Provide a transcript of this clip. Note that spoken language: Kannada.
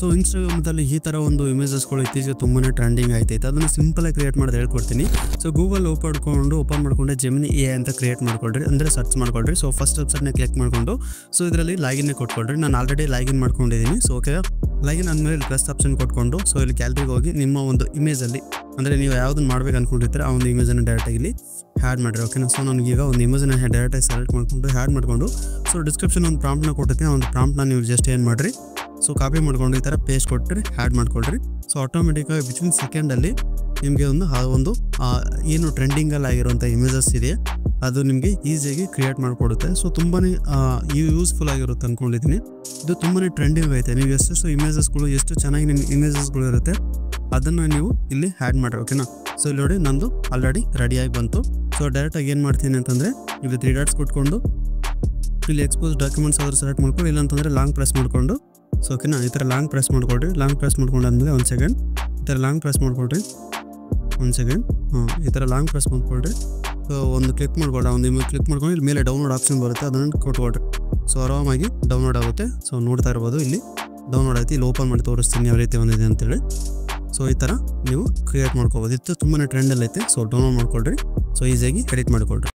ಸೊ ಇನ್ಸ್ಟಾಗ್ರಾಮದಲ್ಲಿ ಈ ಥರ ಒಂದು ಇಮೇಜಸ್ಗಳು ಇತ್ತೀಚೆಗೆ ತುಂಬಾ ಟ್ರೆಂಡಿಂಗ್ ಆಯ್ತೈತೆ. ಅದನ್ನು ಸಿಂಪಲಾಗಿ ಕ್ರಿಯೇಟ್ ಮಾಡೋದು ಹೇಳ್ಕೊಡ್ತೀನಿ. ಸೊ ಗೂಗಲ್ ಓಪನ್ ಮಾಡ್ಕೊಂಡು ಜೆಮಿನಿ AI ಅಂತ ಕ್ರಿಯೇಟ್ ಮಾಡ್ಕೊಳ್ರಿ, ಅಂದರೆ ಸರ್ಚ್ ಮಾಡ್ಕೊಳ್ರಿ. ಸೊ ಫಸ್ಟ್ ವೆಬ್ಸೈಟ್ನ ಕ್ಲಿಕ್ ಮಾಡಿಕೊಂಡು ಸೊ ಇದರಲ್ಲಿ ಲಾಗಿನ್ನೇ ಕೊಟ್ಕೊಳ್ರಿ. ನಾನು ಆಲ್ರೆಡಿ ಲಾಗಿನ್ ಮಾಡ್ಕೊಂಡಿದ್ದೀನಿ. ಸೊ ಓಕೆ, ಲಾಗಿನ್ ಆದಮೇಲೆ ಇಲ್ಲಿ ಪ್ಲಸ್ ಆಪ್ಷನ್ ಕೊಟ್ಕೊಂಡು ಸೊ ಇಲ್ಲಿ ಗ್ಯಾಲರಿಗೆ ಹೋಗಿ ನಿಮ್ಮ ಒಂದು ಇಮೇಜಲ್ಲಿ ಅಂದರೆ ನೀವು ಯಾವುದನ್ನು ಮಾಡ್ಬೇಕು ಅಂದ್ಕೊಂಡಿರ್ತೀರ ಆ ಒಂದು ಇಮೇಜನ್ನು ಡೈರೆಕ್ಟಾಗಿ ಇಲ್ಲಿ ಹ್ಯಾಡ್ ಮಾಡಿರಿ. ಓಕೆನಾ. ಸೊ ನನಗೀಗ ಒಂದು ಇಮೇಜನ್ನು ಡೈರೆಕ್ಟಾಗಿ ಸೆಲೆಕ್ಟ್ ಮಾಡಿಕೊಂಡು ಹ್ಯಾಡ್ ಮಾಡಿಕೊಂಡು ಸೊ ಡಿಸ್ಕ್ರಿಪ್ಷನ್ ಒಂದು ಪ್ರಾಂಪ್ಟ್ನ ಕೊಟ್ಟಿರ್ತೀನಿ. ಆ ಒಂದು ಪ್ರಾಂಪ್ಟ್ನ ನೀವು ಜಸ್ಟ್ ಏನು ಮಾಡಿರಿ, ಸೊ ಕಾಪಿ ಮಾಡ್ಕೊಂಡು ಈ ಥರ ಪೇಸ್ಟ್ ಕೊಟ್ಟರೆ ಹ್ಯಾಡ್ ಮಾಡ್ಕೊಳ್ರಿ. ಸೊ ಆಟೋಮೆಟಿಕ್ಕಾಗಿ ವಿತಿನ್ ಸೆಕೆಂಡಲ್ಲಿ ನಿಮಗೆ ಒಂದು ಏನು ಟ್ರೆಂಡಿಂಗಲ್ಲಿ ಆಗಿರುವಂಥ ಇಮೇಜಸ್ ಇದೆ ಅದು ನಿಮಗೆ ಈಸಿಯಾಗಿ ಕ್ರಿಯೇಟ್ ಮಾಡಿಕೊಡುತ್ತೆ. ಸೊ ತುಂಬಾ ಯೂಸ್ಫುಲ್ ಆಗಿರುತ್ತೆ ಅಂದ್ಕೊಂಡಿದ್ದೀನಿ. ಇದು ತುಂಬಾ ಟ್ರೆಂಡಿಂಗ್ ಐತೆ. ನೀವು ಎಷ್ಟು ಇಮೇಜಸ್ಗಳು ಎಷ್ಟು ಚೆನ್ನಾಗಿ ನಿಮ್ಮ ಇಮೇಜಸ್ಗಳು ಇರುತ್ತೆ ಅದನ್ನು ನೀವು ಇಲ್ಲಿ ಹ್ಯಾಡ್ ಮಾಡಿರಿ. ಓಕೆನಾ. ಸೊ ಇಲ್ಲಿ ನೋಡಿ ನಂದು ಆಲ್ರೆಡಿ ರೆಡಿಯಾಗಿ ಬಂತು. ಸೊ ಡೈರೆಕ್ಟಾಗಿ ಏನು ಮಾಡ್ತೀನಿ ಅಂತಂದರೆ ಇಲ್ಲಿ 3 ಡಾಟ್ಸ್ ಕೊಟ್ಕೊಂಡು ಇಲ್ಲಿ ಎಕ್ಸ್ಪೋಸ್ ಡಾಕ್ಯುಮೆಂಟ್ಸ್ ಆದರೂ ಸೆಲೆಕ್ಟ್ ಮಾಡ್ಕೊಂಡು, ಇಲ್ಲಾಂತಂದರೆ ಲಾಂಗ್ ಪ್ರೆಸ್ ಮಾಡಿಕೊಂಡು ಸೊ ಓಕೆನಾ ಈ ಥರ ಲಾಂಗ್ ಪ್ರೆಸ್ ಮಾಡ್ಕೊಳ್ರಿ. ಲಾಂಗ್ ಪ್ರೆಸ್ ಮಾಡ್ಕೊಂಡಾದ್ಮೇಲೆ ಒಂದು ಸೆಕೆಂಡ್ ಈ ಥರ ಲಾಂಗ್ ಪ್ರೆಸ್ ಮಾಡ್ಕೊಳ್ರಿ. ಒಂದು ಸೆಕೆಂಡ್ ಈ ಥರ ಲಾಂಗ್ ಪ್ರೆಸ್ ಮಾಡ್ಕೊಳ್ರಿ. ಸೊ ಒಂದು ಕ್ಲಿಕ್ ಮಾಡ್ಕೊಳ್ರಿ, ಒಂದು ಇಮೇಜ್ ಕ್ಲಿಕ್ ಮಾಡ್ಕೊಂಡು ಇಲ್ಲಿ ಮೇಲೆ ಡೌನ್ಲೋಡ್ ಆಪ್ಷನ್ ಬರುತ್ತೆ, ಅದನ್ನು ಕೊಟ್ಕೊಳ್ರಿ. ಸೊ ಆರಾಮಾಗಿ ಡೌನ್ಲೋಡ್ ಆಗುತ್ತೆ. ಸೊ ನೋಡ್ತಾ ಇರ್ಬೋದು ಇಲ್ಲಿ ಡೌನ್ಲೋಡ್ ಆಯ್ತು. ಇಲ್ಲಿ ಓಪನ್ ಮಾಡಿ ತೋರಿಸ್ತೀನಿ ಯಾವ ರೀತಿ ಒಂದಿದೆ ಅಂತೇಳಿ. ಸೊ ಈ ಥರ ನೀವು ಕ್ರಿಯೇಟ್ ಮಾಡ್ಕೋಬೋದು. ಇದು ತುಂಬಾ ಟ್ರೆಂಡಲ್ಲಿ ಐತೆ. ಸೊ ಡೌನ್ಲೋಡ್ ಮಾಡ್ಕೊಳ್ರಿ. ಸೊ ಈಸಿಯಾಗಿ ಎಡಿಟ್ ಮಾಡ್ಕೊಳ್ರಿ.